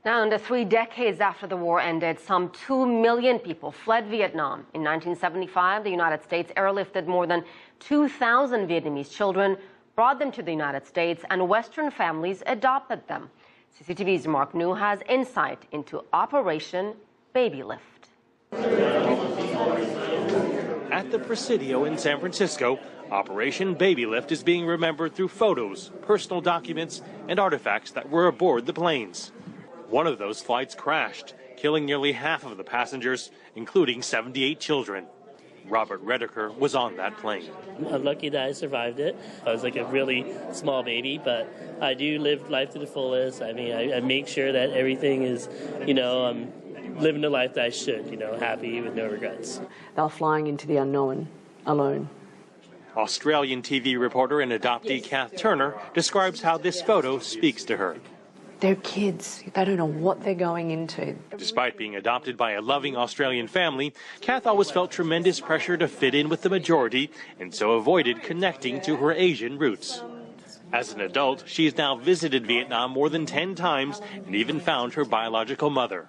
Now, in the 3 decades after the war ended, some 2 million people fled Vietnam. In 1975, the United States airlifted more than 2,000 Vietnamese children, brought them to the United States, and Western families adopted them. CCTV's Mark Niu has insight into Operation Babylift. At the Presidio in San Francisco, Operation Babylift is being remembered through photos, personal documents, and artifacts that were aboard the planes. One of those flights crashed, killing nearly half of the passengers, including 78 children. Robert Redeker was on that plane. I'm lucky that I survived it. I was like a really small baby, but I do live life to the fullest. I mean, I make sure that everything is, I'm living the life that I should, happy with no regrets. They're flying into the unknown alone. Australian TV reporter and adoptee Kath Turner describes how this photo speaks to her. They're kids. They don't know what they're going into. Despite being adopted by a loving Australian family, Kath always felt tremendous pressure to fit in with the majority and so avoided connecting to her Asian roots. As an adult, she has now visited Vietnam more than 10 times and even found her biological mother.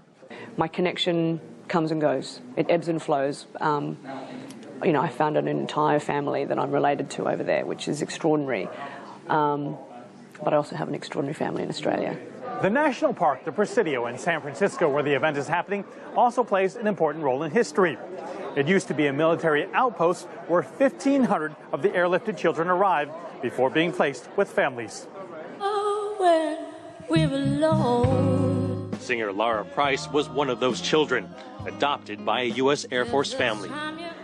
My connection comes and goes. It ebbs and flows. I found an entire family that I'm related to over there, which is extraordinary. But I also have an extraordinary family in Australia. The national park, the Presidio in San Francisco, where the event is happening, also plays an important role in history. It used to be a military outpost where 1,500 of the airlifted children arrived before being placed with families. Oh, when we're alone. Singer Laura Price was one of those children, adopted by a U.S. Air Force family.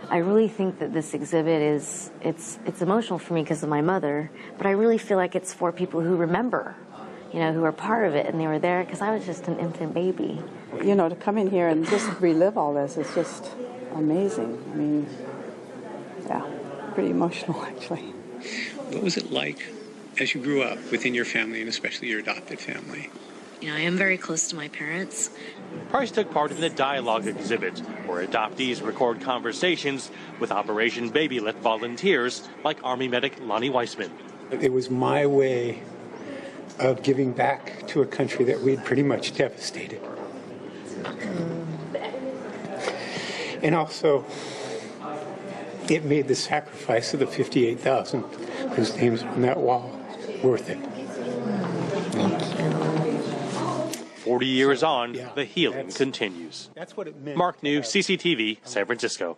I really think that this exhibit it's emotional for me because of my mother, but I really feel like it's for people who remember, who are part of it, and they were there because I was just an infant baby. To come in here and just relive all this is just amazing. I mean, yeah, pretty emotional actually. What was it like as you grew up within your family, and especially your adopted family? I am very close to my parents. Price took part in the dialogue exhibit, where adoptees record conversations with Operation Babylift volunteers like Army medic Lonnie Weissman. It was my way of giving back to a country that we'd pretty much devastated. And also, it made the sacrifice of the 58,000 whose names are on that wall worth it. 40 years on, the healing continues. That's what it meant. Mark Niu, CCTV, San Francisco.